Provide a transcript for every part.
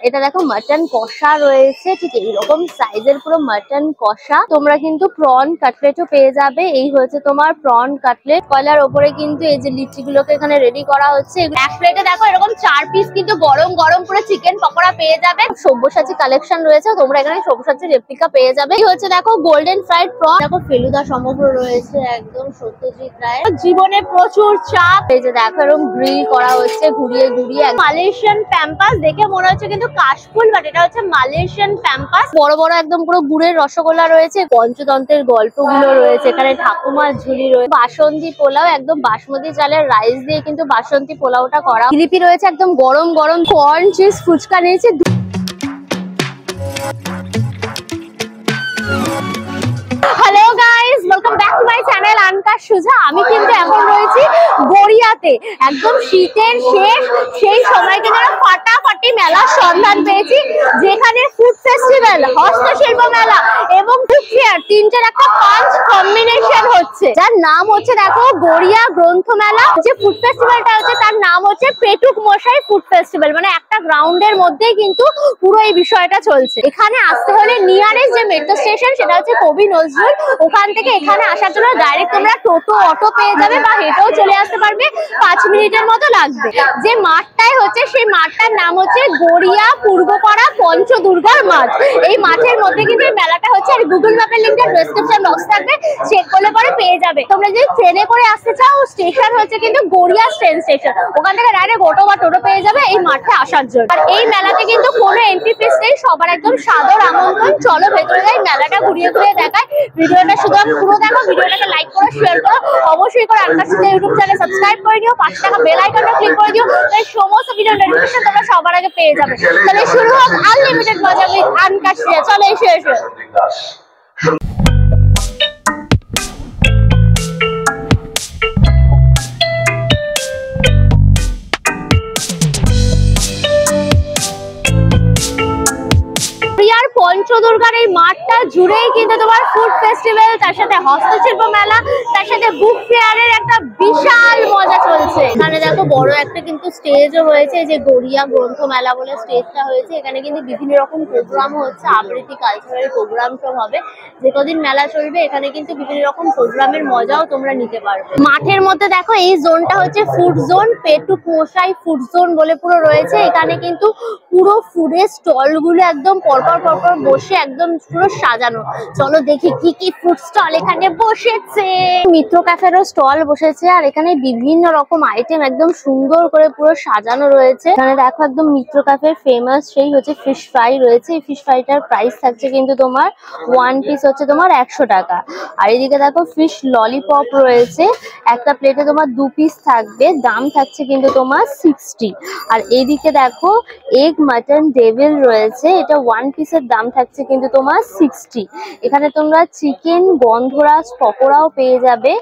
এটা দেখো মাটন কষা রয়েছে, ঠিক এইরকম সাইজের পুরো মাটন কষা। তোমরা কিন্তু প্রন কাটলেটও পেয়ে যাবে। এই হচ্ছে তোমার প্রন কাটলেট। কয়লার ওপরে কিন্তু এই যে লিচি গুলোকে এখানে রেডি করা হচ্ছে। এক প্লেটে দেখো এরকম 4 পিস কিন্তু গরম গরম পুরো চিকেন পকোড়া পেয়ে যাবে। সব্যসাচী কালেকশন রয়েছে, তোমরা এখানে সব্যসাচী রেপ্লিকা পেয়ে যাবে। এই হচ্ছে দেখো গোল্ডেন ফ্রাইড প্রন, দেখো ফেলুদা সমগ্র রয়েছে একদম সত্যজিৎ রায়। জীবনে প্রচুর চাপ, এই যে দেখো এরকম গ্রিল করা হচ্ছে ঘুরিয়ে ঘুরিয়ে। মালয়েশিয়ান প্যাম্পাস দেখে মনে হচ্ছে কিন্তু কাশফুল, বাট এটা হচ্ছে মালয়েশিয়ান প্যাম্পাস। বড় বড় একদম পুরো গুড়ের রসগোল্লা রয়েছে, পঞ্চতন্ত্রের গল্পগুলো রয়েছে, এখানে ঠাকুমার ঝুলি রয়েছে, বাসন্তী পোলাও একদম বাসমতি চালের রাইস দিয়ে কিন্তু বাসন্তী পোলাওটা করা। জিলিপি রয়েছে একদম গরম গরম, কর্ন চিজ ফুচকা নিয়েছে। Hello guys, welcome back to my channel আনকাশ সুজা। আমি কিন্তু এখন রয়েছি গড়িয়াতে, একদম শীতের শেষ সেই সময় কিন্তু ফাটাফাটি মেলার সন্ধান পেয়েছি, যেখানে ফুড ফেস্টিভ্যাল, হস্তশিল্প মেলা এবং বুক ফেয়ার তিনটার একটা পাঁচ কম্বিনেশন হচ্ছে, যার নাম হচ্ছে দেখো গড়িয়া গ্রন্থ মেলা। যে ফুড ফেস্টিভ্যালটা হচ্ছে তার নাম হচ্ছে পেটুক মশাই ফুড ফেস্টিভ্যাল, মানে একটা গ্রাউন্ডের মধ্যেই কিন্তু পুরো এই বিষয়টা চলছে। এখানে আসতে হলে নিয়ারেস্ট যে মেট্রো স্টেশন সেটা হচ্ছে কবি নজরুল, ওখান থেকে এখানে আসার জন্য ডাইরেক্ট তোমরা টোটো অটো পেয়ে যাবে বা হেঁটেও চলে আসতে পারবে, 5 মিনিটের মতো লাগবে। যে মাঠটাই হচ্ছে সেই মাঠটার নাম হচ্ছে গড়িয়া পূর্বপাড়া পঞ্চদুর্গার মাঠ। এই মাঠের মধ্যে কিন্তু এই মেলাটা হচ্ছে, আর গুগল ম্যাপের লিংকটা ডেসক্রিপশন বক্স থাকবে, চেক করলে পরে পেয়ে যাবে। তোমরা যদি ট্রেনে করে আসতে চাও, স্টেশন হচ্ছে কিন্তু গড়িয়া ট্রেন স্টেশন, ওখান থেকে ডাইরেক্ট অটো বা টোটো পেয়ে যাবে এই মাঠে আসার জন্য। আর এই মেলাতে কিন্তু কোনো এন্ট্রি ফিস নেই, সবার একদম সাদর আমন্ত্রণ। চলো ভেতরে যাই, মেলাটা ঘুরিয়ে ঘুরিয়ে দেখায়। ভিডিওটা শুধু পুরো দেখো, ভিডিওটাকে লাইক করো, শেয়ার করো, অবশ্যই করে আনকাশ সুজা ইউটিউব চ্যানেল সাবস্ক্রাইব করে দিও, পাশে থাকা বেল আইকনটা ক্লিক করে দিও, তাই সমস্ত ভিডিও নোটিফিকেশন তোমরা সবার আগে পেয়ে যাবে। তাহলে শুরু হোক আনলিমিটেড মজা উইথ আনকাশ সুজা। চলো এসে এসে পঞ্চদুর্গার এই মাঠটা জুড়েই কিন্তু তোমার ফুড ফেস্টিভ্যাল, তার সাথে হস্তশিল্প মেলা, তার সাথে বুক ফেয়ারের একটা বিশাল মজা চলছে। এখানে দেখো বড় একটা কিন্তু স্টেজও হয়েছে, যে গড়িয়া গ্রন্থ মেলা বলে স্টেজটা হয়েছে। এখানে কিন্তু বিভিন্ন রকম প্রোগ্রামও হচ্ছে, আবৃত্তি কালচারাল প্রোগ্রাম সব হবে। যে কদিন মেলা চলবে এখানে কিন্তু বিভিন্ন রকম প্রোগ্রামের মজাও তোমরা নিতে পারবে। মাঠের মধ্যে দেখো এই জোনটা হচ্ছে ফুড জোন, পেটুক মশাই ফুড জোন বলে পুরো রয়েছে। এখানে কিন্তু পুরো ফুডের স্টল গুলো একদম পরপর পরপর বসে একদম পুরো সাজানো। চলো দেখি কি কি ফুড স্টল এখানে বসেছে। মিত্র ক্যাফেরও স্টল বসেছে, আর এখানে বিভিন্ন রকম আইটেম একদম সুন্দর করে পুরো সাজানো রয়েছে। এখানে দেখো একদম মিত্র ক্যাফের ফেমাস সেই হচ্ছে ফিশ ফ্রাই রয়েছে। এই ফিশ ফ্রাইটার প্রাইস থাকছে কিন্তু তোমার 1 পিস হচ্ছে তোমার 100 টাকা। আর এদিকে দেখো ফিশ ললিপপ রয়েছে, একটা প্লেটে তোমার 2 পিস থাকবে, দাম থাকছে কিন্তু তোমার 60। আর এইদিকে দেখো এগ মাটন ডেভিল রয়েছে, এটা 1 পিসের দাম থাকছে কিন্তু তোমার 60। এখানে তোমরা চিকেন গন্ধরাজ পকোড়াও পেয়ে যাবে,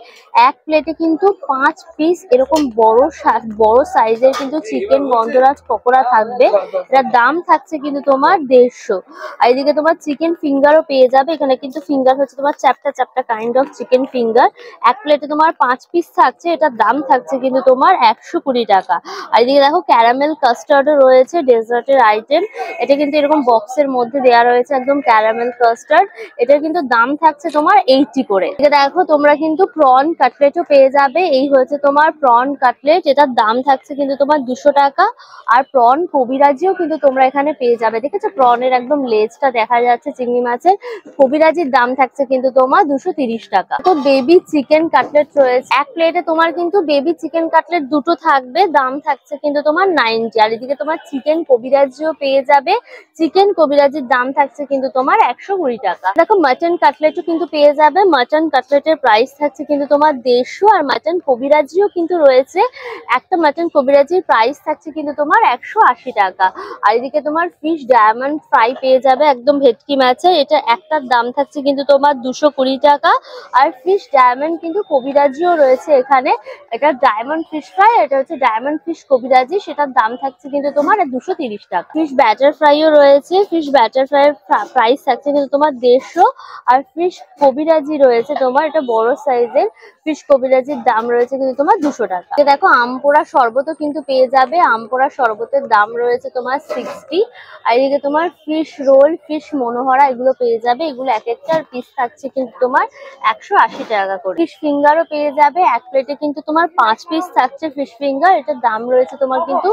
এক প্লেটে কিন্তু 5 পিস এরকম বড় সাইজের কিন্তু চিকেন গন্ধরাজ পকোড়া থাকবে, এটার দাম থাকছে কিন্তু তোমার 150। আর এদিকে তোমার চিকেন ফিঙ্গারও পেয়ে যাবে। এখানে কিন্তু ফিঙ্গার হচ্ছে তোমার চ্যাপটা চ্যাপটা কাইন্ড অফ চিকেন ফিঙ্গার, এক প্লেটে তোমার 5 পিস থাকছে, এটার দাম থাকছে কিন্তু তোমার 120 টাকা। আর এদিকে দেখো ক্যারামেল কাস্টার্ডও রয়েছে, ডেজার্টের আইটেম। এটা কিন্তু এরকম বক্সের মধ্যে দেওয়া রয়েছে একদম ক্যারামেল কাস্টার্ড, এটার কিন্তু দাম থাকছে তোমার 80 করে। এটা দেখো তোমরা কিন্তু প্রন কাটলেটও পেয়ে যাবে। এই হচ্ছে তোমার প্রন কাটলেট, এটার দাম থাকছে কিন্তু তোমার 200 টাকা। আর প্রন কবিরাজিও কিন্তু তোমরা এখানে পেয়ে যাবে। দেখেছো প্রনের একদম লেজটা দেখা যাচ্ছে চিংড়ি মাছের। কবিরাজির দাম থাকছে কিন্তু তোমার 230 টাকা। তো বেবি চিকেন কাটলেট রয়েছে, এক প্লেটে তোমার কিন্তু বেবি চিকেন কাটলেট দুটো থাকবে, দাম থাকছে কিন্তু তোমার 90। আর এদিকে তোমার চিকেন কবিরাজিও পেয়ে যাবে, চিকেন কবিরাজির দাম থাকছে কিন্তু তোমার 120 টাকা। দেখো মাটন কাটলেটও কিন্তু পেয়ে যাবে, মাটন কাটলেটের প্রাইস থাকছে কিন্তু তোমার 150। আর মাটন কবিরাজিও কিন্তু রয়েছে, একটা মাটন কবিরাজির প্রাইস থাকছে কিন্তু তোমার 180 টাকা। আর এদিকে তোমার ফিশ ডায়মন্ড ফ্রাই পেয়ে যাবে একদম ভেটকি মাছের, এটা একটার দাম থাকছে কিন্তু তোমার 220 টাকা। আর ফিশ ডায়মন্ড কিন্তু কবিরাজিও রয়েছে এখানে, এটা ডায়মন্ড ফিশ ফ্রাই, এটা হচ্ছে ডায়মন্ড ফিশ কবিরাজি, সেটার দাম থাকছে কিন্তু তোমার 230 টাকা। ফিশ ব্যাটার ফ্রাইও রয়েছে, ফিশ ব্যাটার ফ্রাইয়ের প্রাইস থাকছে কিন্তু তোমার 150। আর ফিশ কবিরাজি রয়েছে তোমার, এটা বড় সাইজের ফিশ কবিরাজির দাম রয়েছে কিন্তু তোমার 200 টাকা। দেখো আম পোড়া শরবতও কিন্তু পেয়ে যাবে, আম পোড়া শরবতের দাম রয়েছে তোমার 60। আর এদিকে তোমার ফিশ রোল, ফিশ মনোহরা এগুলো পেয়ে যাবে, এগুলো এক একটার পিস থাকছে কিন্তু তোমার 180 টাকা করে। ফিশ ফিঙ্গারও পেয়ে যাবে, এক প্লেটে কিন্তু তোমার 5 পিস থাকছে ফিশ ফিঙ্গার, এটার দাম রয়েছে তোমার কিন্তু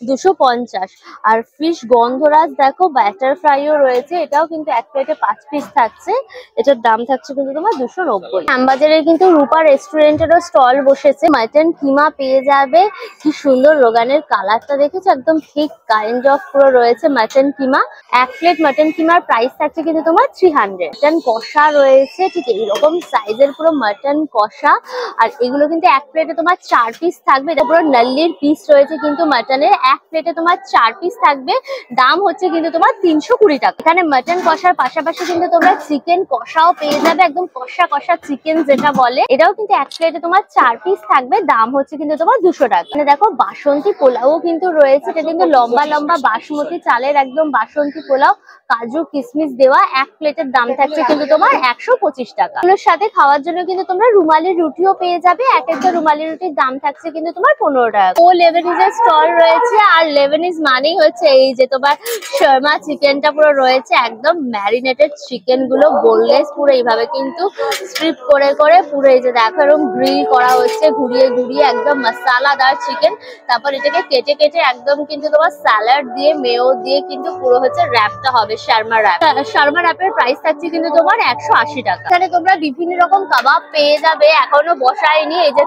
250। আর ফিশ গন্ধরাজ দেখো ব্যাটার ফ্রাইও রয়েছে, এটাও কিন্তু এক প্লেটে 5 পিস থাকছে, এটার দাম থাকছে কিন্তু তোমার 290। শ্যামবাজারে কিন্তু রূপা রেস্টুরেন্টেরও স্টল বসেছে, মাটন কিমা পেয়ে যাবে। কি সুন্দর রোগানের কালারটা দেখেছো, একদম ঠিক কাইন্ড অফ পুরো রয়েছে মাটন কিমা। এক প্লেট মাটন কিমার প্রাইস থাকছে কিন্তু তোমার 300। মাটন কষা রয়েছে ঠিক এইরকম সাইজের পুরো মাটন কষা, আর এগুলো কিন্তু এক প্লেটে তোমার 4 পিস থাকবে। এটা পুরো নাল্লির পিস রয়েছে কিন্তু মাটনের, এক প্লেটে তোমার 4 পিস থাকবে, দাম হচ্ছে কিন্তু তোমার 320 টাকা। এখানে মাটন কষার পাশাপাশি কিন্তু তোমরা চিকেন কষাও পেয়ে যাবে, একদম কষা কষা চিকেন যেটা বলে, এটাও কিন্তু এক প্লেটে তোমার 4 পিস থাকবে, দাম হচ্ছে কিন্তু তোমার 200 টাকা। মানে দেখো বাসন্তী পোলাও কিন্তু রয়েছে, এটা কিন্তু লম্বা লম্বা বাসমতি চালের একদম বাসন্তী পোলাও, কাজু কিশমিশ দেওয়া, এক প্লেটের দাম থাকছে কিন্তু তোমার 125 টাকা। এগুলোর সাথে খাওয়ার জন্য কিন্তু তোমরা রুমালি রুটিও পেয়ে যাবে, এক একটা রুমালি রুটির দাম থাকছে কিন্তু তোমার 15 টাকা। ও লেবানিজের স্টল রয়েছে, আর লেবানিজ মানেই হচ্ছে এই যে তোমার শর্মা চিকেনটা পুরো রয়েছে, একদম ম্যারিনেটেড চিকেন গুলো বোনলেস পুরো এইভাবে কিন্তু স্ট্রিপ করে করে পুরো এই যে দেখো এরকম গ্রিল করা হচ্ছে, ঘুরিয়ে ঘুরিয়ে একদম মশলাদার চিকেন। তারপর এটাকে কেটে কেটে একদম কিন্তু তোমার স্যালাড দিয়ে মেয়ো দিয়ে কিন্তু পুরো হচ্ছে র্যাপটা হবে শর্মা র্যাপ। শর্মা র্যাপের প্রাইস থাকছে কিন্তু তোমার 180 টাকা। এখানে তোমরা বিভিন্ন রকম কাবাব পেয়ে যাবে, এখনো বসায়নি, এই যে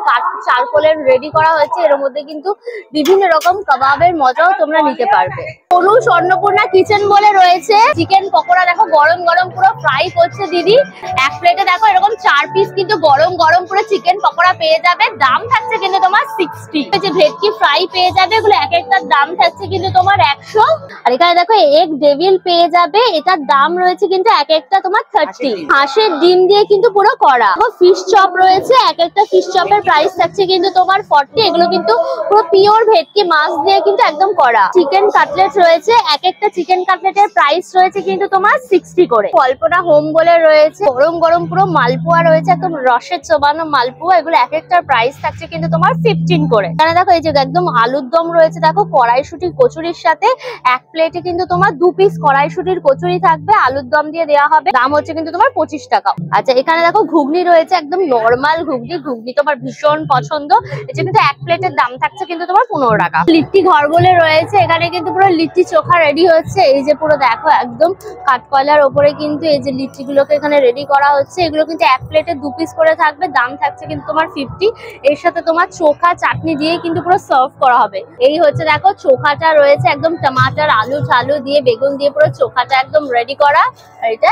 চারকোলের রেডি করা হয়েছে, এর মধ্যে কিন্তু বিভিন্ন রকম কাবাবের মজাও তোমরা নিতে পারবে। অনুষ অন্নপূর্ণা কিচেন বলে রয়েছে, চিকেন পকোড়া দেখো গরম গরম পুরো ফ্রাই করছে দিদি, এক প্লেটে দেখো এরকম 4 পিস কিন্তু গরম গরম পুরো চিকেন পকোড়া পেয়ে যাবে, দাম থাকছে কিন্তু তোমার 60। যে ভেটকি ফ্রাই পেয়ে যাবে, এগুলো এক একটার দাম থাকছে কিন্তু তোমার 100। আর এখানে দেখো এগ ডেভিল পেয়ে যাবে, এটার দাম রয়েছে কিন্তু এক একটা তোমার 30। হাঁসের ডিম দিয়ে কিন্তু পুরো করা। ফিশ চপ রয়েছে, এক একটা ফিশ চপের প্রাইস থাকছে কিন্তু তোমার 40। এগুলো কিন্তু পুরো পিওর ভেটকি মাছ দিয়ে কিন্তু একদম করা। চিকেন কাটলেট রয়েছে, এক একটা চিকেন কাটলেটের প্রাইস রয়েছে কিন্তু তোমার 60 করে। কল্পনা হোম বলে রয়েছে, গরম গরম পুরো মালপোয়া রয়েছে, একদম রসের চোবানো মালপোয়া, এগুলো এক একটার প্রাইস থাকছে কিন্তু তোমার 15 করে। এখানে দেখো এই যে একদম আলুর দম রয়েছে, দেখো কড়াইশুটির কচুরির সাথে এক প্লেটে কিন্তু তোমার 2 পিস কড়াইশুটির কচুরি থাকবে, আলুর দম দিয়ে দেওয়া হবে, দাম হচ্ছে কিন্তু তোমার 25 টাকা। আচ্ছা এখানে দেখো ঘুগনি রয়েছে, একদম নরমাল ঘুগনি, ঘুগনি তোমার ভীষণ পছন্দ, এটা কিন্তু এক প্লেটের দাম থাকছে কিন্তু তোমার 15 টাকা। লিট্টি ঘর বলে রয়েছে, এখানে কিন্তু পুরো লিট্টি চোখা রেডি হচ্ছে, এই যে পুরো দেখো একদম কাঠকয়লার ওপরে কিন্তু এই যে লিট্টি গুলোকে এখানে রেডি করা হচ্ছে, এগুলো কিন্তু এক প্লেটে 2 পিস করে থাকবে, দাম থাকছে কিন্তু তোমার 50। এর সাথে তোমার চোখা চাটনি দিয়ে কিন্তু পুরো সার্ভ করা হবে। এই হচ্ছে দেখো চোখাটা রয়েছে, একদম টমাটার আলু ঠালু দিয়ে বেগুন দিয়ে পুরো চোখাটা একদম রেডি করা, এটা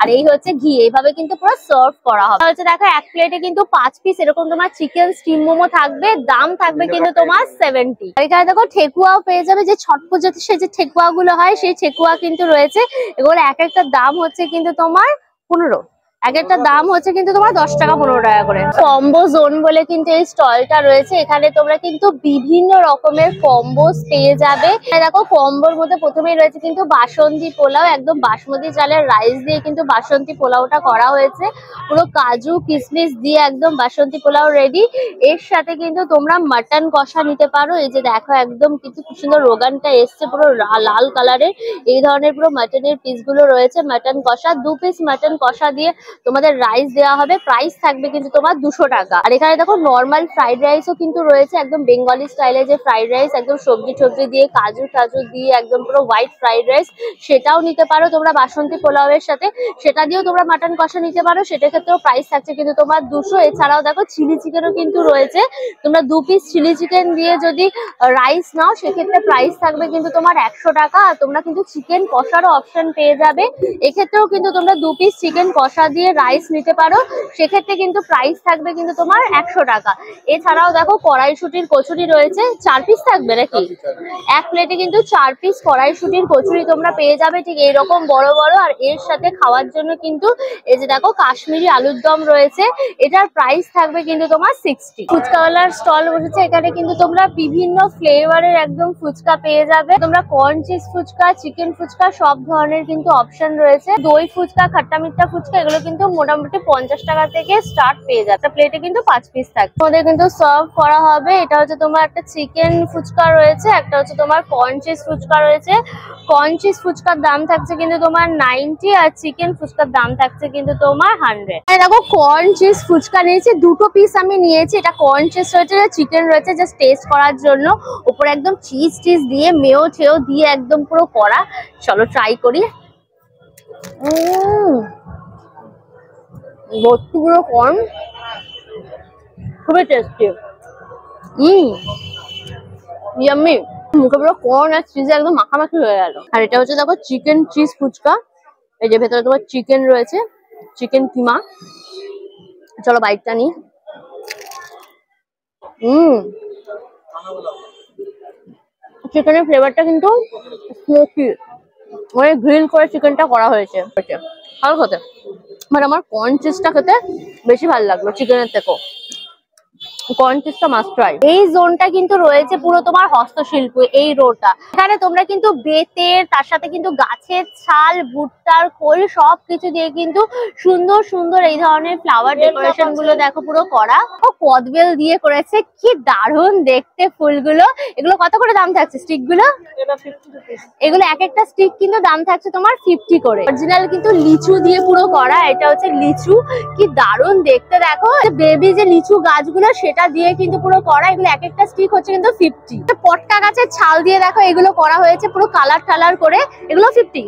আর এই হচ্ছে ঘি, এইভাবে কিন্তু পুরো সার্ভ করা হবে। হচ্ছে দেখো এক প্লেটে কিন্তু 5 পিস এরকম তোমার চিকেন স্টিম মোমো থাকবে, দাম থাকবে কিন্তু তোমার 70। এখানে দেখো ঠেকুয়াও পেয়ে যাবে, যে ছট পুজোতে সে যে ঠেকুয়া গুলো হয় সেই ঠেকুয়া কিন্তু রয়েছে, এগুলো এক একটা দাম হচ্ছে কিন্তু তোমার 15। এক একটা দাম হচ্ছে কিন্তু তোমার 10 টাকা 15 টাকা করে। কম্বো জোন বলে কিন্তু এই স্টলটা রয়েছে, এখানে তোমরা কিন্তু বিভিন্ন রকমের কম্বোস পেয়ে যাবে। দেখো কম্বোর মধ্যে প্রথমেই রয়েছে কিন্তু বাসন্তী পোলাও, একদম বাসমতি চালের রাইস দিয়ে কিন্তু বাসন্তী পোলাওটা করা হয়েছে, পুরো কাজু কিশমিশ দিয়ে একদম বাসন্তী পোলাও রেডি। এর সাথে কিন্তু তোমরা মাটন কষা নিতে পারো, এই যে দেখো একদম কিন্তু কি সুন্দর রোগানটা এসছে পুরো লাল কালারের, এই ধরনের পুরো মাটনের পিস গুলো রয়েছে। মাটন কষা 2 পিস মাটন কষা দিয়ে তোমাদের রাইস দেওয়া হবে, প্রাইস থাকবে কিন্তু তোমার 200 টাকা। আর এখানে দেখো নর্মাল ফ্রাইড রাইসও কিন্তু রয়েছে, একদম বেঙ্গলি স্টাইলে যে ফ্রাইড রাইস, একদম সবজি টবজি দিয়ে কাজু টাজু দিয়ে একদম পুরো হোয়াইট ফ্রাইড রাইস, সেটাও নিতে পারো তোমরা বাসন্তী পোলাওয়ের সাথে, সেটা দিয়েও তোমরা মাটন কষা নিতে পারো, সেটার ক্ষেত্রেও প্রাইস থাকছে কিন্তু তোমার 200। এছাড়াও দেখো চিলি চিকেনও কিন্তু রয়েছে, তোমরা 2 পিস চিলি চিকেন দিয়ে যদি রাইস নাও সেক্ষেত্রে প্রাইস থাকবে কিন্তু তোমার 100 টাকা। আর তোমরা কিন্তু চিকেন কষারও অপশন পেয়ে যাবে, এক্ষেত্রেও কিন্তু তোমরা 2 পিস চিকেন কষা দিয়ে দিয়ে রাইস নিতে পারো, সেক্ষেত্রে কিন্তু প্রাইস থাকবে কিন্তু তোমার 100 টাকা। এছাড়াও দেখো কড়াইশুটির কচুরি রয়েছে, 4 পিস থাকবে নাকি, এক প্লেটে কিন্তু 4 পিস কড়াইশুটির কচুরি তোমরা পেয়ে যাবে ঠিক এইরকম বড় বড়। আর এর সাথে খাওয়ার জন্য কিন্তু এই যে দেখো কাশ্মীরি আলুর দম রয়েছে, এটার প্রাইস থাকবে কিন্তু তোমার 60। ফুচকাওয়ালার স্টল বসেছে, এখানে কিন্তু তোমরা বিভিন্ন ফ্লেভারের একদম ফুচকা পেয়ে যাবে। তোমরা corn cheese fuchka, chicken fuchka সব ধরনের কিন্তু অপশন রয়েছে। দই ফুচকা, খাট্টা মিঠা ফুচকা এগুলো কিন্তু মোটামুটি 50 টাকা থেকে স্টার্ট পেয়ে যাবে। একটা প্লেটে কিন্তু 5 পিস থাকে। তোমাদের কিন্তু সার্ভ করা হবে। এটা হচ্ছে তোমার একটা চিকেন ফুচকা রয়েছে, একটা হচ্ছে তোমার কর্ন চিজ ফুচকা রয়েছে। কর্ন চিজ ফুচকার দাম থাকছে কিন্তু তোমার 90, আর চিকেন ফুচকার দাম থাকছে কিন্তু তোমার 100। দেখো কর্ন চিজ ফুচকা নিয়েছি, 2 পিস আমি নিয়েছি। এটা কর্ন চিজ রয়েছে, চিকেন রয়েছে, জাস্ট টেস্ট করার জন্য। উপরে একদম চিজ টিজ দিয়ে মেও ঠেও দিয়ে একদম পুরো করা। চলো ট্রাই করি। ভর্তি পুরো কর্ন, খুবই টেস্টি। ইয়াম্মি, মুখে পুরো কর্ন আর চিজ একদম মাখামাখি হয়ে গেল। আর এটা হচ্ছে দেখো চিকেন চিজ ফুচকা, এই যে ভেতরে তোমার চিকেন রয়েছে, চিকেন কিমা। চলো বাইটটা নি। চিকেনের ফ্লেভারটা কিন্তু স্মোকি, মানে গ্রিল করে চিকেনটা করা হয়েছে। ভালো খেতে, বাট আমার কর্ন চিজটা খেতে বেশি ভালো লাগলো চিকেনের থেকেও। কর্ন চিজটা মাস্ট ট্রাই। এই জোনটা কিন্তু রয়েছে পুরো তোমার হস্তশিল্প, এই রোটা। এখানে তোমরা কিন্তু বেতের, তার সাথে কিন্তু গাছের ছাল, ভুট্টার খোল সবকিছু দিয়ে কিন্তু সুন্দর সুন্দর এই ধরনের ফ্লাওয়ার ডেকোরেশন গুলো দেখো পুরো করা। ও কদবেল দিয়ে করেছে, কি দারুণ দেখতে ফুলগুলো। এগুলো কত করে দাম থাকছে স্টিক গুলো? এগুলো এক একটা স্টিক কিন্তু দাম থাকছে তোমার 50 করে। অরিজিনাল কিন্তু লিচু দিয়ে পুরো করা, এটা হচ্ছে লিচু, কি দারুণ দেখতে। দেখো বেবি যে লিচু গাছগুলো সেটা দিয়ে কিন্তু পুরো করা। এগুলো এক একটা স্টিক হচ্ছে কিন্তু 50। পটকা গাছের ছাল দিয়ে দেখো এগুলো করা হয়েছে পুরো কালার টালার করে, এগুলো 50।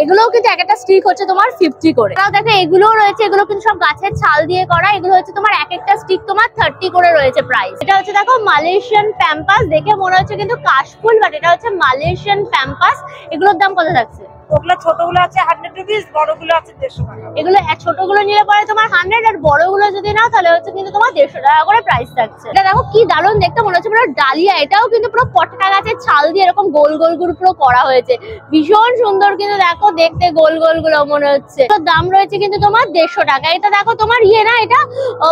এগুলোও কিন্তু এক একটা স্টিক হচ্ছে তোমার 50 করে। দেখো এগুলোও রয়েছে, এগুলো কিন্তু সব গাছের ছাল দিয়ে করা। এগুলো হচ্ছে তোমার এক একটা স্টিক তোমার 30 করে রয়েছে প্রাইস। এটা হচ্ছে দেখো মালয়েশিয়ান প্যাম্পাস, দেখে মনে হচ্ছে কিন্তু কাশফুল, বাট এটা হচ্ছে মালয়েশিয়ান প্যাম্পাস। এগুলোর দাম কত থাকছে? ওগুলো ছোটগুলো আছে 100 রুপিস, বড়গুলো আছে 150 টাকা। এগুলো ছোটগুলো নিলে পরে তোমার 100, আর বড়গুলো যদি নাও তাহলে হচ্ছে কিন্তু তোমার 150 টাকা করে প্রাইস থাকছে। এটা দেখো কি দারুণ দেখতে, মনে হচ্ছে পুরো ডালিয়া। এটাও কিন্তু পুরো পটকা গাছের ছাল দিয়ে এরকম গোল গোল করে পুরো করা হয়েছে, ভীষণ সুন্দর কিন্তু দেখো দেখতে গোল গোল গুলো মনে হচ্ছে। তো দাম রয়েছে কিন্তু তোমার 150 টাকা। এটা দেখো তোমার ইয়ে না, এটা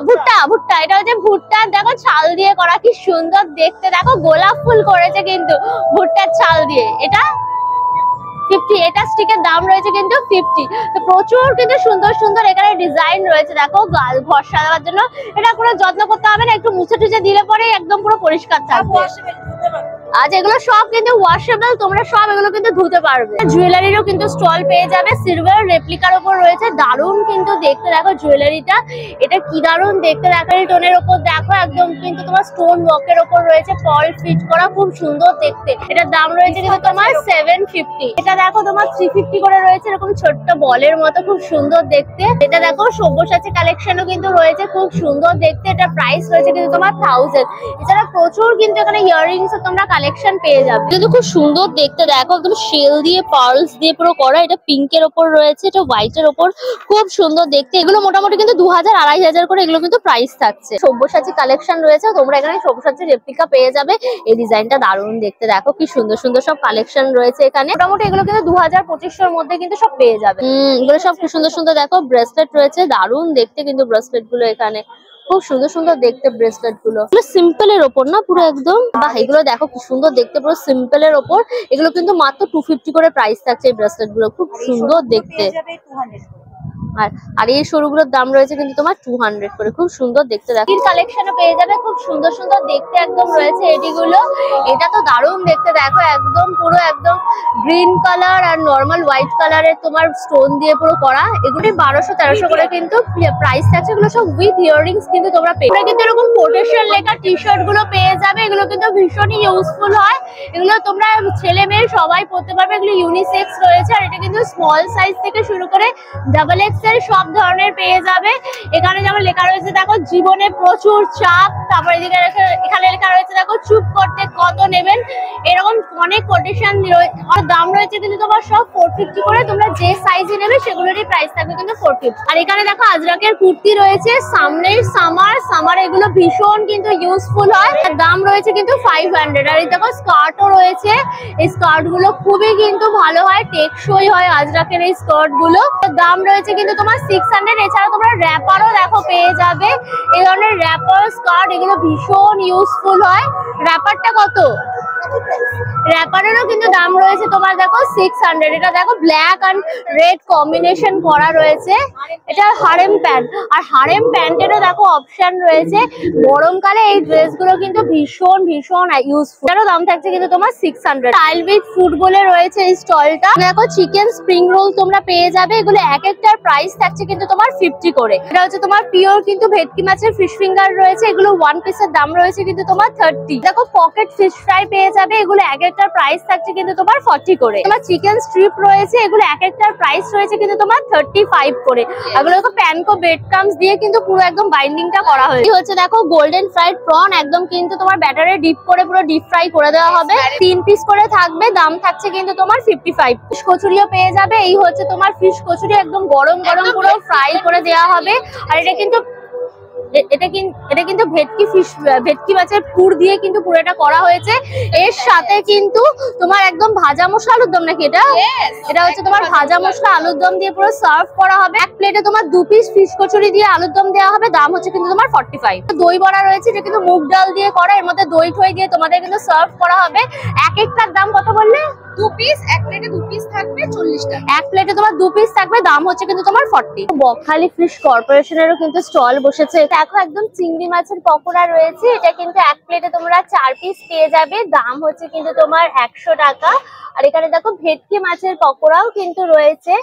ভুট্টা, ভুট্টা, এটা হচ্ছে ভুট্টা দেখো ছাল দিয়ে করা, কি সুন্দর দেখতে। দেখো গোলাপ ফুল করেছে কিন্তু ভুট্টার ছাল দিয়ে, এটা 50। এটা স্টিকের দাম রয়েছে কিন্তু 50। তো প্রচুর কিন্তু সুন্দর সুন্দর এখানে ডিজাইন রয়েছে। দেখো ঘর সাজাবার জন্য এটা কোনো যত্ন করতে হবে না, একটু মুছে টুছে দিলে পরে একদম পুরো পরিষ্কার থাকবে। আচ্ছা এগুলো সব কিন্তু ওয়াশেবল, তোমরা সব এগুলো কিন্তু ধুতে পারবে। জুয়েলারিরও কিন্তু স্টল পেয়ে যাবে, সিলভার রেপ্লিকার উপর রয়েছে, দারুণ কিন্তু দেখতে। দেখো জুয়েলারিটা, এটা কি দারুণ দেখতে। দেখো টোনের উপর দেখো একদম কিন্তু তোমার স্টোন ওয়ার্কের উপর রয়েছে, পল ফিট করা, খুব সুন্দর দেখতে। এটার দাম রয়েছে কিন্তু তোমার 750। এটা দেখো তোমার 350 করে রয়েছে, এরকম ছোট্ট বলের মতো, খুব সুন্দর দেখতে। এটা দেখো সব্যসাচী কালেকশনও কিন্তু রয়েছে, খুব সুন্দর দেখতে। এটা প্রাইস রয়েছে কিন্তু তোমার 1000। এছাড়া প্রচুর কিন্তু এখানে ইয়াররিংস তোমরা কালেকশন পেয়ে যাবে, কিন্তু খুব সুন্দর দেখতে। দেখো একদম শেল দিয়ে পার্লস দিয়ে পুরো করা। এটা পিঙ্কের ওপর রয়েছে, এটা হোয়াইটের ওপর, খুব সুন্দর দেখতে। এগুলো মোটামুটি কিন্তু 2000 2500 করে এগুলো কিন্তু প্রাইস থাকছে। সব্যসাচী কালেকশন রয়েছে, তোমরা এখানে সব্যসাচী রেপ্লিকা পেয়ে যাবে। এই ডিজাইনটা দারুণ দেখতে, দেখো কি সুন্দর সুন্দর সব কালেকশন রয়েছে এখানে। মোটামুটি এগুলো কিন্তু 2000-2500 মধ্যে কিন্তু সব পেয়ে যাবে। এগুলো সব খুব সুন্দর সুন্দর দেখো ব্রেসলেট রয়েছে, দারুণ দেখতে কিন্তু ব্রেসলেট গুলো এখানে, খুব সুন্দর সুন্দর দেখতে ব্রেসলেট গুলো। সিম্পল এর ওপর না পুরো একদম, বাহ এগুলো দেখো কি সুন্দর দেখতে, পুরো সিম্পল এর ওপর। এগুলো কিন্তু মাত্র 250 করে প্রাইস থাকছে এই ব্রেসলেট গুলো, খুব সুন্দর দেখতে। আর এই সরুগুলোর দাম রয়েছে কিন্তু তোমার 200 করে, খুব সুন্দর দেখতে। দেখো কালেকশনে পেয়ে যাবে, খুব সুন্দর সুন্দর দেখতে একদম রয়েছে এটিগুলো। এটা তো দারুণ দেখতে, দেখো একদম পুরো একদম গ্রিন কালার আর নর্মাল হোয়াইট কালারের তোমার স্টোন দিয়ে পুরো করা। এগুলি 1200-1300 করে কিন্তু প্রাইস থাকছে। এগুলো সব উইথ ইয়াররিংস কিন্তু তোমরা পেয়ে যাবে। কিন্তু এরকম কোটেশন লেখা টি শার্ট গুলো পেয়ে যাবে, এগুলো কিন্তু ভীষণই ইউজফুল হয়। এগুলো তোমরা ছেলে মেয়ে সবাই পরতে পারবে, এগুলো ইউনিসেক্স রয়েছে। আর এটা কিন্তু স্মল সাইজ থেকে শুরু করে XXL সব ধরনের পেয়ে যাবে। এখানে যেমন লেখা রয়েছে দেখো জীবনে প্রচুর চাপ, তারপর এখানে লেখা রয়েছে দেখো চুপ করতে কত নেবেন, এরকম অনেক কোটেশন দাম রয়েছে কিন্তু তোমার সব 450 করে, তোমরা যে সাইজে নেবে সেগুলোরই প্রাইস থাকবে কিন্তু 450। আর এখানে দেখো আজরাকের কুর্তি রয়েছে, সামনের সামার এগুলো ভীষণ কিন্তু ইউজফুল হয়। দাম রয়েছে কিন্তু 500। আর এই দেখো স্কার্টও রয়েছে, এই স্কার্ট গুলো খুবই কিন্তু ভালো হয়, টেকসই হয় আজরাকের এই স্কার্ট গুলো। দাম রয়েছে কিন্তু তোমার 600। এছাড়া তোমরা র্যাপারও দেখো পেয়ে যাবে, এই ধরনের র্যাপার স্কার্ট এগুলো ভীষণ ইউজফুল হয়। র্যাপারটা কত? র্যাপারেরও কিন্তু দাম রয়েছে তোমার দেখো 600। এটা দেখো ব্ল্যাক এন্ড রেড কম্বিনেশন করা রয়েছে, এটা হারেম প্যান্ট। আর হারেম প্যান্টেরও দেখো অপশন রয়েছে, গরমকালে এই ড্রেসগুলো কিন্তু ভীষণ ইউজফুল। এটারও দাম থাকছে কিন্তু তোমার 600। স্টাইল উইথ ফুড বলে রয়েছে এই স্টলটা। দেখো চিকেন স্প্রিং রোল তোমরা পেয়ে যাবে, এগুলো এক একটার প্রাইস থাকছে কিন্তু তোমার 50 করে। এটা হচ্ছে তোমার পিওর কিন্তু ভেটকি মাছের ফিশ ফিঙ্গার রয়েছে, এগুলো 1 পিসের দাম রয়েছে কিন্তু তোমার 30। দেখো পকেট ফিশ ফ্রাই পেয়ে যাবে, এগুলো এক একটার প্রাইস থাকছে কিন্তু তোমার 40 করে। তোমার চিকেন স্ট্রিপ রয়েছে, এগুলো এক একটার প্রাইস রয়েছে কিন্তু তোমার 35 করে। এগুলো প্যানকো ব্রেড ক্রাম্বস দিয়ে কিন্তু পুরো একদম বাইন্ডিংটা করা হয়েছে। এই হচ্ছে দেখো গোল্ডেন ফ্রাইড প্রন, একদম কিন্তু তোমার ব্যাটারে ডিপ করে পুরো ডিপ ফ্রাই করে দেওয়া হবে, 3 পিস করে থাকবে, দাম থাকছে কিন্তু তোমার 55। ফিশ কচুরিও পেয়ে যাবে, এই হচ্ছে তোমার ফিশ কচুরি, একদম গরম পুরো ফ্রাই করে দেওয়া হবে। আর এটা কিন্তু ভেটকি মাছের পুর দিয়ে কিন্তু পুরোটা করা হয়েছে। এর সাথে কিন্তু তোমার একদম ভাজা মশলা আলুর দম, নাকি এটা হচ্ছে তোমার ভাজা মশলা আলুর দম দিয়ে পুরো সার্ভ করা হবে। এক প্লেটে তোমার 2 পিস ফিশ কচুরি দিয়ে আলুর দম দেওয়া হবে, দাম হচ্ছে কিন্তু তোমার 45। দই বড়া রয়েছে, এটা কিন্তু মুগ ডাল দিয়ে করা, এর মধ্যে দই ঠই দিয়ে তোমাদের কিন্তু সার্ভ করা হবে। এক একটার দাম কত বললে? 2 পিস, এক প্লেটে 2 পিস থাকবে 40 টাকা। এক প্লেটে তোমার 2 পিস থাকবে, দাম হচ্ছে কিন্তু তোমার 40। বকখালি ফিশ কর্পোরেশনেরও কিন্তু স্টল বসেছে। দেখো একদম চিংড়ি মাছের পকোড়া রয়েছে, এটা কিন্তু এক প্লেটে তোমরা 4 পিস পেয়ে যাবে, দাম হচ্ছে কিন্তু তোমার 100 টাকা। আর এখানে দেখো ভেটকি মাছের পকোড়াও কিন্তু রয়েছে,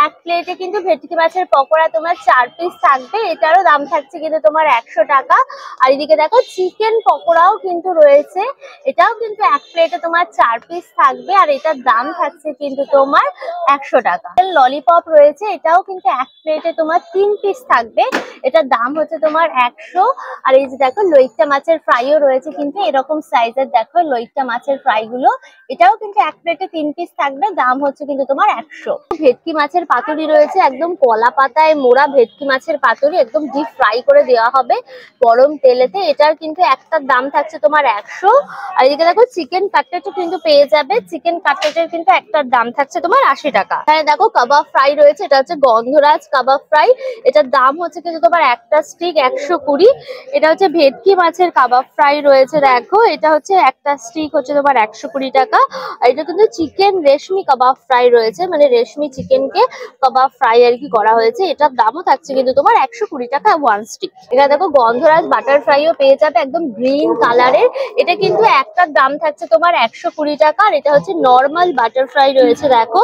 এক প্লেটে কিন্তু ভেটকি মাছের পকোড়া তোমার 4 পিস থাকবে, এটারও দাম থাকছে কিন্তু তোমার 100 টাকা। আর এদিকে দেখো চিকেন পকোড়াও কিন্তু রয়েছে, এটাও কিন্তু এক প্লেটে তোমার 4 পিস থাকবে, আর এটার দাম থাকছে কিন্তু তোমার 100 টাকা। ললিপপ রয়েছে, এটাও কিন্তু এক প্লেটে তোমার 3 পিস থাকবে, এটার দাম হচ্ছে তোমার 100। আর এই যে দেখো লইট্টা মাছের ফ্রাইও রয়েছে, কিন্তু এরকম সাইজের দেখো লইট্টা মাছের ফ্রাই গুলো, এটাও কিন্তু এক প্লেটে 3 পিস থাকবে, দাম হচ্ছে কিন্তু তোমার 100। ভেটকি মাছের পাতুরি রয়েছে, একদম কলা পাতায় মোড়া ভেটকি মাছের পাতুরি, একদম ডিপ ফ্রাই করে দেওয়া হবে গরম তেলেতে, এটার কিন্তু একটার দাম থাকছে তোমার 100। আর এদিকে দেখো চিকেন কাটলেটও কিন্তু পেয়ে যাবে, চিকেন কাটলেটের কিন্তু একটার দাম থাকছে তোমার 80 টাকা। এখানে দেখো কাবাব ফ্রাই রয়েছে, এটা হচ্ছে গন্ধরাজ কাবাব ফ্রাই, এটার দাম হচ্ছে কিন্তু তোমার একটা স্টিক 120। এটা হচ্ছে ভেটকি মাছের কাবাব ফ্রাই রয়েছে, দেখো এটা হচ্ছে একটা স্টিক হচ্ছে তোমার 120 টাকা। আর এটা কিন্তু চিকেন রেশমি কাবাব ফ্রাই রয়েছে, মানে রেশমি চিকেনকে কাবাব ফ্রাই আর কি করা হয়েছে, এটার দামও থাকছে কিন্তু তোমার 120 টাকা 1 স্টিক। এখানে দেখো গন্ধরাজ বাটার ফ্রাইও পেয়ে যাবে, একদম গ্রিন কালারের, এটা কিন্তু একটার দাম থাকছে তোমার 120 টাকা। আর এটা হচ্ছে নর্মাল বাটার ফ্রাই রয়েছে, দেখো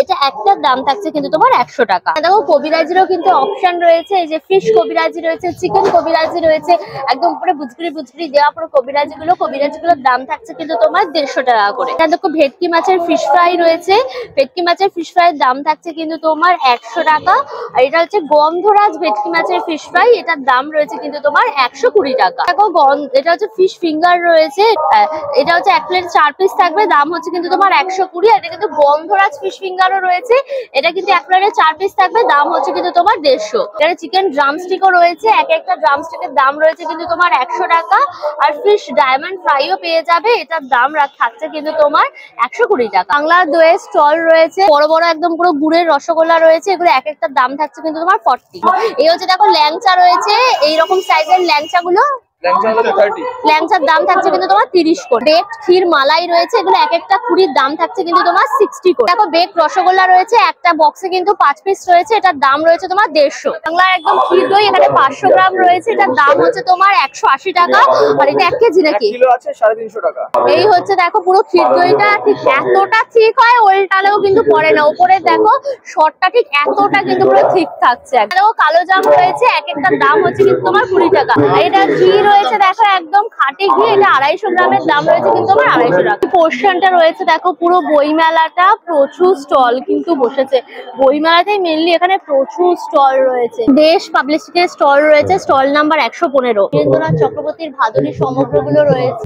এটা একটার দাম থাকছে কিন্তু তোমার 100 টাকা। দেখো কবিরাজিরও কিন্তু অপশন রয়েছে, এই যে ফিশ কবিরাজি রয়েছে, চিকেন কবিরাজি রয়েছে, একদম উপরে বুজগুড়ি দেওয়া পুরো কবিরাজিগুলোর দাম থাকছে কিন্তু তোমার 150 টাকা করে। এখানে দেখো ভেটকি মাছের ফিশ ফ্রাই রয়েছে, ভেটকি মাছের ফিশ ফ্রাইয়ের দাম থাকছে কিন্তু তোমার 100 টাকা। আর এটা হচ্ছে গন্ধরাজ ভেটকি মাছের ফিশ ফ্রাই, এটার দাম রয়েছে কিন্তু তোমার 120 টাকা। দেখো এটা হচ্ছে ফিশ ফিঙ্গার রয়েছে, এটা হচ্ছে এক প্লেট 4 পিস থাকবে, দাম হচ্ছে কিন্তু তোমার 120। আর এটা কিন্তু গন্ধরাজ ফিশ ফিঙ্গারও রয়েছে, এটা কিন্তু এক প্লেটে 4 পিস থাকবে, দাম হচ্ছে কিন্তু তোমার 150। এখানে চিকেন ড্রামস্টিকও রয়েছে, এক একটা ড্রামস্টিকের দাম রয়েছে কিন্তু তোমার 100 টাকা। আর ফিশ ডায়মন্ড ফ্রাইও পেয়ে যাবে, এটার দাম থাকছে কিন্তু তোমার 120 টাকা। বাংলা দইয়ের স্টল রয়েছে, বড় বড় একদম পুরো গুড়ের রসগোল্লা রয়েছে, এগুলো এক একটার দাম থাকছে কিন্তু তোমার 40। এই হচ্ছে দেখো ল্যাংচা রয়েছে, এইরকম সাইজের ল্যাংচা গুলো, ল্যাংচার দাম থাকছে কিন্তু তোমার 30 করে। বেকড ক্ষীর মালাই রয়েছে, এগুলো এক একটা কুড়ির দাম থাকছে কিন্তু তোমার 60 করে। দেখো বেকড রসগোল্লা রয়েছে, একটা বক্সে কিন্তু 5 পিস রয়েছে, এটার দাম রয়েছে তোমার 150। বাংলার একদম ক্ষীর দই, এখানে 500 গ্রাম রয়েছে, এটার দাম হচ্ছে তোমার 180 টাকা। আর এটা 1 কেজি নাকি? কিলো আছে 350 টাকা। এই হচ্ছে দেখো পুরো ক্ষীর দইটা ঠিক এতটা ঠিক হয়, ওল্টালেও কিন্তু পড়ে না, উপরে দেখো শর্টটা ঠিক এতটা কিন্তু পুরো ঠিক থাকছে। দেখো কালো জাম রয়েছে, এক একটার দাম হচ্ছে কিন্তু তোমার 20 টাকা। আর এটা ঘি রয়েছে দেখো একদম খাঁটি ঘি, এটা 250 গ্রামের দাম রয়েছে কিন্তু আমার 250 টাকা। পোর্শনটা রয়েছে দেখো, পুরো বই মেলাটা প্রচুর স্টল কিন্তু বসেছে। বই মেলাতেই মেনলি এখানে প্রচুর স্টল রয়েছে। দেশ পাবলিসিটির স্টল রয়েছে, স্টল নাম্বার 115। রবীন্দ্রনাথ চক্রবর্তীর ভাদুরী সমগ্রগুলো রয়েছে,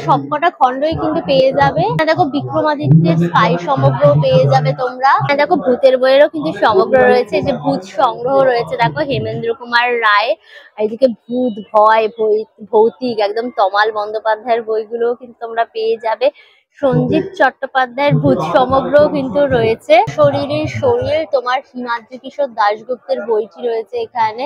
সবকটা খণ্ডই কিন্তু পেয়ে যাবে। দেখো বিক্রমাদিত্যের স্থায়ী সমগ্র পেয়ে যাবে তোমরা। দেখো ভূতের বইয়েরও কিন্তু সমগ্র রয়েছে, যে ভূত সংগ্রহ রয়েছে দেখো হেমেন্দ্র কুমার রায়। এইদিকে ভূত, ভয়, ভৌতিক একদম তমাল বন্দ্যোপাধ্যায়ের বইগুলো কিন্তু তোমরা পেয়ে যাবে। সঞ্জীব চট্টোপাধ্যায়ের ভূত সমগ্র কিন্তু রয়েছে। শরীরের শরীর তোমার হিমাদ্রি কিশোর দাশগুপ্তের বইটি রয়েছে এখানে।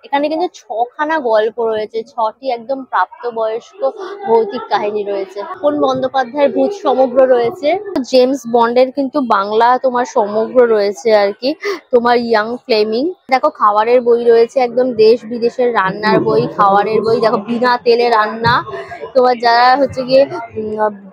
এখানে কিন্তু 6খানা গল্প রয়েছে, 6টি একদম প্রাপ্তবয়স্ক ভৌতিক কাহিনী রয়েছে। কোন বন্দ্যোপাধ্যায়ের ভূত সমগ্র রয়েছে। জেমস বন্ডের কিন্তু বাংলা তোমার সমগ্র রয়েছে আর কি, তোমার ইয়াং ফ্লেমিং। দেখো খাবারের বই রয়েছে, একদম দেশ বিদেশের রান্নার বই, খাবারের বই। দেখো বিনা তেলে রান্না, তোমার যারা হচ্ছে গিয়ে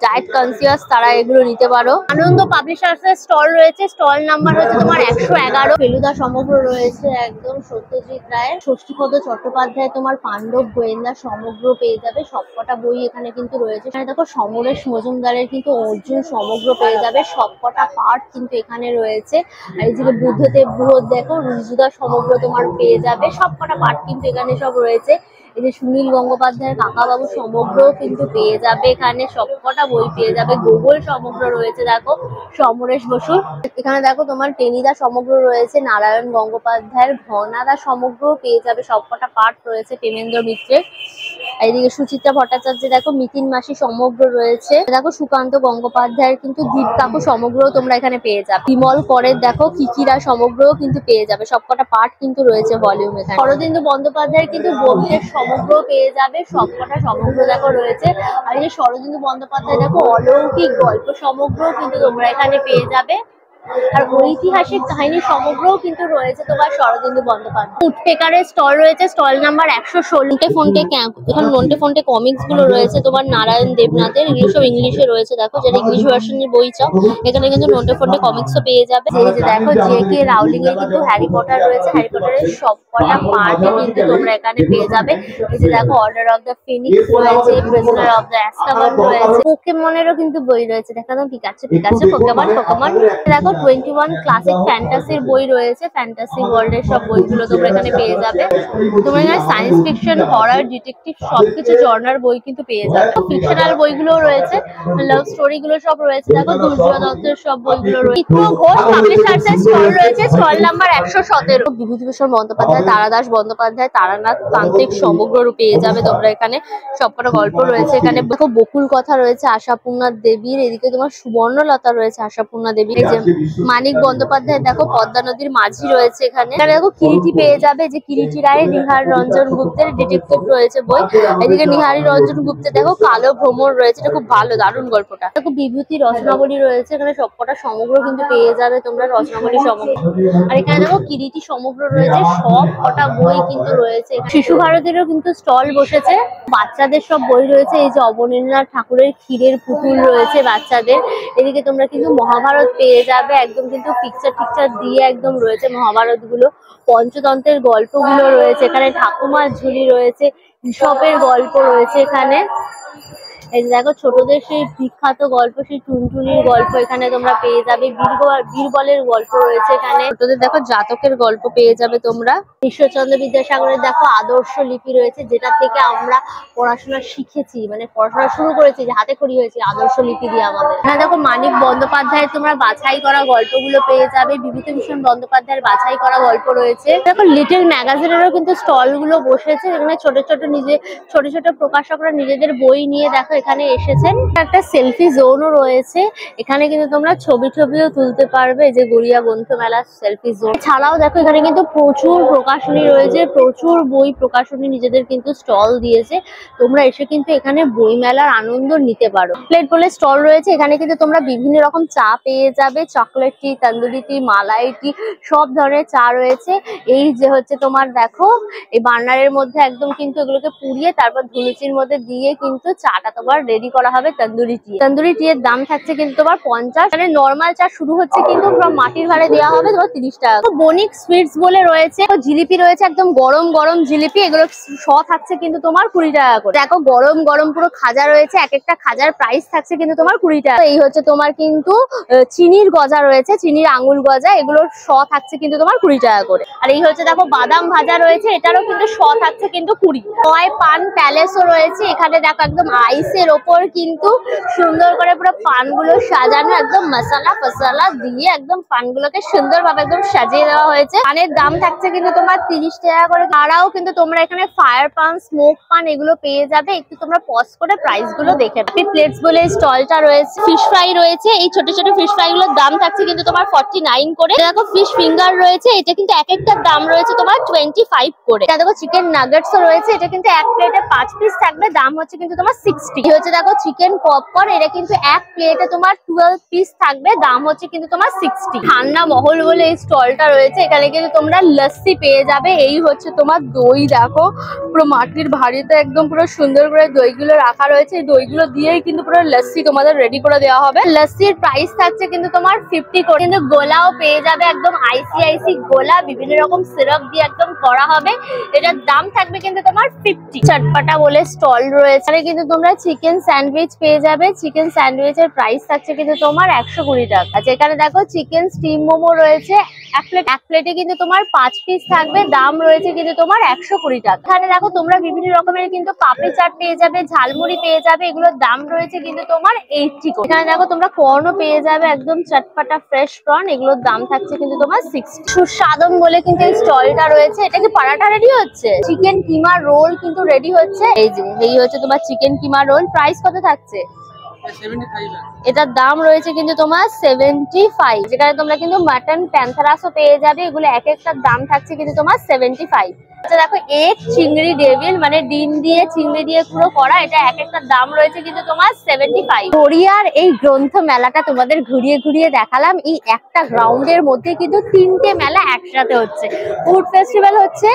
ডায়েট কনসিয়াস তারা এগুলো নিতে পারো। আনন্দ পাবলিশার্স এর স্টল রয়েছে, স্টল নাম্বার হচ্ছে তোমার 111। ফেলুদা সমগ্র রয়েছে একদম সত্যজিৎ রায়ের। ষষ্ঠীপদ চট্টোপাধ্যায় তোমার পাণ্ডব গোয়েন্দা সমগ্র পেয়ে যাবে, সবকটা বই এখানে কিন্তু রয়েছে। এখানে দেখো সমরেশ মজুমদারের কিন্তু অর্জুন সমগ্র পেয়ে যাবে, সবকটা পার্ট কিন্তু এখানে রয়েছে। আর এই যে বুদ্ধদেব বৃহৎ দেখো ঋজুদা সমগ্র তোমার পেয়ে যাবে, সবকটা পার্ট কিন্তু এখানে সব রয়েছে। এই যে সুনীল গঙ্গোপাধ্যায়ের কাকাবাবু সমগ্র কিন্তু পেয়ে যাবে, এখানে সবকটা বই পেয়ে যাবে। গোগল সমগ্র রয়েছে দেখো সমরেশ বসু। এখানে দেখো তোমার টেনিদা সমগ্র রয়েছে, নারায়ণ গঙ্গোপাধ্যায়ের ঘনাদা সমগ্র পেয়ে যাবে, সবকটা পাঠ রয়েছে প্রেমেন্দ্র মিত্রের। এইদিকে সুচিত্রা ভট্টাচার্য দেখো মিতিন মাসি সমগ্র রয়েছে। দেখো সুকান্ত গঙ্গোপাধ্যায়ের কিন্তু দীপ কাকু সমগ্র তোমরা এখানে পেয়ে যাবে। বিমল করের দেখো কিকিরা সমগ্র কিন্তু পেয়ে যাবে, সবকটা পাঠ কিন্তু রয়েছে ভলিউম এখানে। শরদিন্দু বন্দ্যোপাধ্যায়ের কিন্তু বন্ধের সমগ্র পেয়ে যাবে, সবকটা সমগ্র দেখো রয়েছে। আর এই যে শরদিন্দু বন্দ্যোপাধ্যায় দেখো অলৌকিক গল্প সমগ্র কিন্তু তোমরা এখানে পেয়ে যাবে। আর ঐতিহাসিক কাহিনী সমগ্রও কিন্তু রয়েছে তোমার শরদিন্দু বন্দ্যোপাধ্যায়। উডপেকারের স্টল রয়েছে, স্টল নাম্বার 116। ফোনটে এখানে নন্টে ফোনটে কমিক্স গুলো রয়েছে তোমার নারায়ণ দেবনাথের, এগুলো সব ইংলিশে রয়েছে। দেখো যারা ইংলিশ ভার্সনের বই চাও এখানে কিন্তু নন্টে ফোনটে কমিক্সও পেয়ে যাবে। এই যে দেখো জে.কে রাউলিং এর কিন্তু হ্যারি পটার রয়েছে, হ্যারি পটারের সবকটা পার্ট কিন্তু তোমরা এখানে পেয়ে যাবে। এই যে দেখো অর্ডার অফ দ্য ফিনিক্স রয়েছে, প্রিজনার অফ দ্য অ্যাজকাবান রয়েছে। পোকেমনেরও কিন্তু বই রয়েছে, দেখা দাও পিকাচু পোকেমন। দেখো 21 ক্লাসিক ফ্যান্টাসির বই রয়েছে, ফ্যান্টাসি ওয়ার্ল্ড এর সব বইগুলো তোমরা এখানে পেয়ে যাবে। তোমরা এখানে সায়েন্স ফিকশন, হরর, ডিটেকটিভ সবকিছু জর্নার বই কিন্তু পেয়ে যাবে। ফিকশনাল বইগুলো রয়েছে, লাভ স্টোরি গুলো সব রয়েছে। দেখো দুর্জয় দত্তের সব বইগুলো রয়েছে। চিত্র ঘোষ পাবলিশার্স এর স্টল রয়েছে, স্টল নাম্বার 117। বিভূতিভূষণ বন্দ্যোপাধ্যায়, তারাদাস বন্দ্যোপাধ্যায়, তারানাথ তান্ত্রিক সমগ্র পেয়ে যাবে তোমরা এখানে, সবকটা গল্প রয়েছে এখানে। দেখো বকুল কথা রয়েছে আশাপূর্ণা দেবীর, এদিকে তোমার সুবর্ণলতা রয়েছে আশাপূর্ণা দেবীর। এই যে মানিক বন্দ্যোপাধ্যায় দেখো পদ্মা নদীর মাঝি রয়েছে এখানে। দেখো কিরিটি পেয়ে যাবে, যে কিরিটি রায় নিহার রঞ্জন গুপ্তের ডিটেকটিভ রয়েছে বই। এদিকে নিহারি রঞ্জন গুপ্তের দেখো কালো ভ্রমর রয়েছে, এটা খুব ভালো দারুণ গল্পটা। দেখো বিভূতি রচনাবলী রয়েছে, এখানে সবকটা সমগ্র কিন্তু পেয়ে যাবে তোমরা, রচনাবলী সমগ্র। আর এখানে দেখো কিরিটি সমগ্র রয়েছে, সবকটা বই কিন্তু রয়েছে। শিশু ভারতেরও কিন্তু স্টল বসেছে, বাচ্চাদের সব বই রয়েছে। এই যে অবনীন্দ্রনাথ ঠাকুরের ক্ষীরের পুতুল রয়েছে বাচ্চাদের। এদিকে তোমরা কিন্তু মহাভারত পেয়ে যাবে, একদম কিন্তু পিকচার দিয়ে একদম রয়েছে মহাভারত গুলো। পঞ্চতন্ত্রের গল্পগুলো রয়েছে এখানে, ঠাকুমার ঝুলি রয়েছে, ঈশপের গল্প রয়েছে এখানে। এই দেখো ছোটদের সেই বিখ্যাত গল্প, সেই টুনটুনির গল্প এখানে তোমরা পেয়ে যাবে। বীরবলের গল্প রয়েছে এখানে। ছোটদের দেখো জাতকের গল্প পেয়ে যাবে তোমরা। ঈশ্বরচন্দ্র বিদ্যাসাগরের দেখো আদর্শ লিপি রয়েছে, যেটা থেকে আমরা পড়াশোনা শিখেছি, মানে পড়াশোনা শুরু করেছি, যে হাতে খড়ি হয়েছে আদর্শ লিপি দিয়ে আমাদের। এখানে দেখো মানিক বন্দ্যোপাধ্যায়ের তোমরা বাছাই করা গল্পগুলো পেয়ে যাবে, বিভূতিভূষণ বন্দ্যোপাধ্যায়ের বাছাই করা গল্প রয়েছে। দেখো লিটল ম্যাগাজিনেরও কিন্তু স্টল গুলো বসেছে, এখানে ছোট ছোট প্রকাশকরা নিজেদের বই নিয়ে দেখো এখানে এসেছেন। একটা সেলফি জোনও রয়েছে এখানে, কিন্তু তোমরা ছবিও তুলতে পারবে। যে গড়িয়া গ্রন্থমেলা সেলফি জোন ছাড়াও দেখো এখানে কিন্তু প্রচুর প্রকাশনী রয়েছে, প্রচুর বই প্রকাশনী নিজেদের কিন্তু স্টল দিয়েছে। তোমরা এসে কিন্তু এখানে বই মেলার আনন্দ নিতে পারো। প্লেট বলে স্টল রয়েছে, এখানে কিন্তু তোমরা বিভিন্ন রকম চা পেয়ে যাবে, চকলেট টি, তন্দুরি টি, মালাই টি, সব ধরনের চা রয়েছে। এই যে হচ্ছে তোমার দেখো এই বার্নারের মধ্যে একদম কিন্তু এগুলোকে পুড়িয়ে তারপর ধুনুচির মধ্যে দিয়ে কিন্তু চাটা তোমরা প্রপার রেডি করা হবে তন্দুরি টি। তন্দুরি টি এর দাম থাকছে কিন্তু তোমার 50, মানে নর্মাল চা শুরু হচ্ছে কিন্তু পুরো মাটির ভাড়ে দেওয়া হবে তোমার 30 টাকা। তো বণিক সুইটস বলে রয়েছে, তো জিলিপি রয়েছে, একদম গরম গরম জিলিপি, এগুলো শ থাকছে কিন্তু তোমার 20 টাকা করে। দেখো গরম গরম পুরো খাজা রয়েছে, এক একটা খাজার প্রাইস থাকছে কিন্তু তোমার 20 টাকা। এই হচ্ছে তোমার কিন্তু চিনির গজা রয়েছে, চিনির আঙুল গজা, এগুলোর শ থাকছে কিন্তু তোমার 20 টাকা করে। আর এই হচ্ছে দেখো বাদাম ভাজা রয়েছে, এটারও কিন্তু শ থাকছে কিন্তু 20। টয় পান প্যালেসও রয়েছে, এখানে দেখো একদম আইসের ওপর কিন্তু সুন্দর করে পুরো পানগুলো সাজানো, একদম মশলা ফসলা দিয়ে একদম পানগুলোকে সুন্দরভাবে একদম সাজিয়ে দেওয়া হয়েছে। পানের দাম থাকছে কিন্তু তোমার 30 টাকা করে। তারাও কিন্তু তোমরা এখানে ফায়ার পান, স্মোক পান এগুলো পেয়ে যাবে। একটু তোমরা পজ করে প্রাইস গুলো দেখে নাও। প্লেটস বলে স্টলটা রয়েছে, ফিশ ফ্রাই রয়েছে, এই ছোট ছোট ফিশ ফ্রাই গুলোর দাম থাকছে কিন্তু তোমার 49 করে। দেখো ফিশ ফিঙ্গার রয়েছে, এটা কিন্তু এক একটার দাম রয়েছে তোমার 25 করে। দেখো চিকেন নাগেটসও রয়েছে, এটা কিন্তু এক প্লেটে 5 পিস থাকবে, দাম হচ্ছে কিন্তু তোমার 60। এই হচ্ছে দেখো চিকেন পপকর্ন, এটা কিন্তু এক প্লেটে তোমার 12 পিস থাকবে, দাম হচ্ছে কিন্তু তোমার 60। ঠান্ডা মহল বলে এই স্টলটা রয়েছে, এখানে কিন্তু তোমরা লস্যি পেয়ে যাবে। এই হচ্ছে তোমার দই, দেখো পুরো মাটির ভাঁড়িতে একদম পুরো সুন্দর করে দইগুলো রাখা রয়েছে, এই দইগুলো দিয়েই কিন্তু পুরো লস্যি তোমাদের রেডি করে দেওয়া হবে। লস্যির প্রাইস থাকছে কিন্তু তোমার 50 করে। কিন্তু গোলাও পেয়ে যাবে, একদম আইসি গোলা, বিভিন্ন রকম সিরাপ দিয়ে একদম করা হবে, এটার দাম থাকবে কিন্তু তোমার 50। চটপাটা বলে স্টল রয়েছে, এখানে কিন্তু তোমরা চিকেন স্যান্ডউইচ পেয়ে যাবে, চিকেন স্যান্ডউইচের প্রাইস থাকছে কিন্তু তোমার 120 টাকা। আচ্ছা এখানে দেখো চিকেন স্টিম মোমো রয়েছে, এক প্লেটে কিন্তু তোমার 5 পিস থাকবে, দাম রয়েছে কিন্তু তোমার 120 টাকা। এখানে দেখো তোমরা বিভিন্ন রকমের কিন্তু পাপড়ি চাট পেয়ে যাবে, ঝালমুড়ি পেয়ে যাবে, এগুলোর দাম রয়েছে কিন্তু তোমার 80 করে। এখানে দেখো তোমরা কর্নও পেয়ে যাবে, একদম চটপাটা ফ্রেশ প্রন, এগুলোর দাম থাকছে কিন্তু তোমার 60। সুস্বাদম বলে কিন্তু এই স্টলটা রয়েছে, এটা কি পরাঠা রেডি হচ্ছে, চিকেন কিমা রোল কিন্তু রেডি হচ্ছে। এই হচ্ছে তোমার চিকেন কিমা রোল, প্রাইস কত থাকছে? 75। এটার দাম রয়েছে কিন্তু তোমার 75। যেখানে তোমরা কিন্তু মাটন প্যান্থারাসও পেয়ে যাবে, এগুলো এক একটার দাম থাকছে কিন্তু তোমার 75। আচ্ছা দেখো এগ চিংড়ি ডেভিল, মানে ডিম দিয়ে চিংড়ি দিয়ে পুরো করা, এটা এক একটার দাম রয়েছে কিন্তু তোমার 75। কোরিয়ার এই গ্রন্থ মেলাটা তোমাদের ঘুরিয়ে ঘুরিয়ে দেখালাম। এই একটা গ্রাউন্ডের মধ্যে কিন্তু 3টে মেলা একসাথে হচ্ছে, ফুড ফেস্টিভ্যাল হচ্ছে,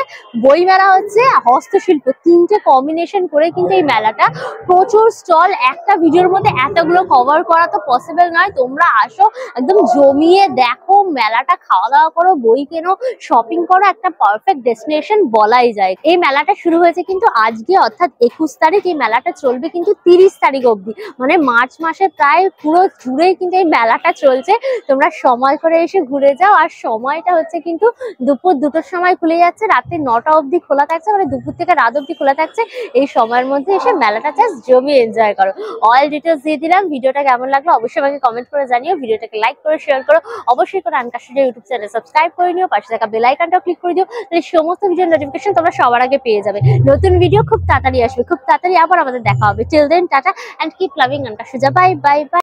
বই মেলা হচ্ছে, হস্তশিল্প, 3টে কম্বিনেশন করে কিন্তু এই মেলাটা। প্রচুর স্টল, একটা ভিডিওর মধ্যে এতগুলো কভার করা তো পসিবল নয়। তোমরা আসো, একদম জমিয়ে দেখো মেলাটা, খাওয়া দাওয়া করো, বই কেনো, শপিং করো, একটা পারফেক্ট ডেস্টিনেশন বলাই যায়। এই মেলাটা শুরু হয়েছে কিন্তু আজকে অর্থাৎ 21 তারিখ, এই মেলাটা চলবে কিন্তু 30 তারিখ অবধি, মানে মার্চ মাসে প্রায় পুরো জুড়েই কিন্তু এই মেলাটা চলছে। তোমরা সময় করে এসে ঘুরে যাও। আর সময়টা হচ্ছে কিন্তু দুপুর 2টোর সময় খুলে যাচ্ছে, রাত্রি 9টা অবধি খোলা থাকছে, মানে দুপুর থেকে রাত অবধি খোলা থাকছে। এই সময়ের মধ্যে এসে মেলাটা জাস্ট জমিয়ে এনজয় করো। অল ডিটেলস দিয়ে দিলাম। ভিডিওটা কেমন লাগলো অবশ্যই আমাকে কমেন্ট করে জানিও, ভিডিওটাকে লাইক করে শেয়ার করো, অবশ্যই করে আনকাশুজা ইউটিউব চ্যানেল সাবস্ক্রাইব করে নিও, পাশে থাকা বেল আইকনটাও ক্লিক করে দিও, তাহলে সমস্ত ভিডিওর নোটিফিকেশন তোমরা সবার আগে পেয়ে যাবে। নতুন ভিডিও খুব তাড়াতাড়ি আসবে, খুব তাড়াতাড়ি আবার আমাদের দেখা হবে। Till then tata and keep loving আনকাশুজা, বাই বাই বাই।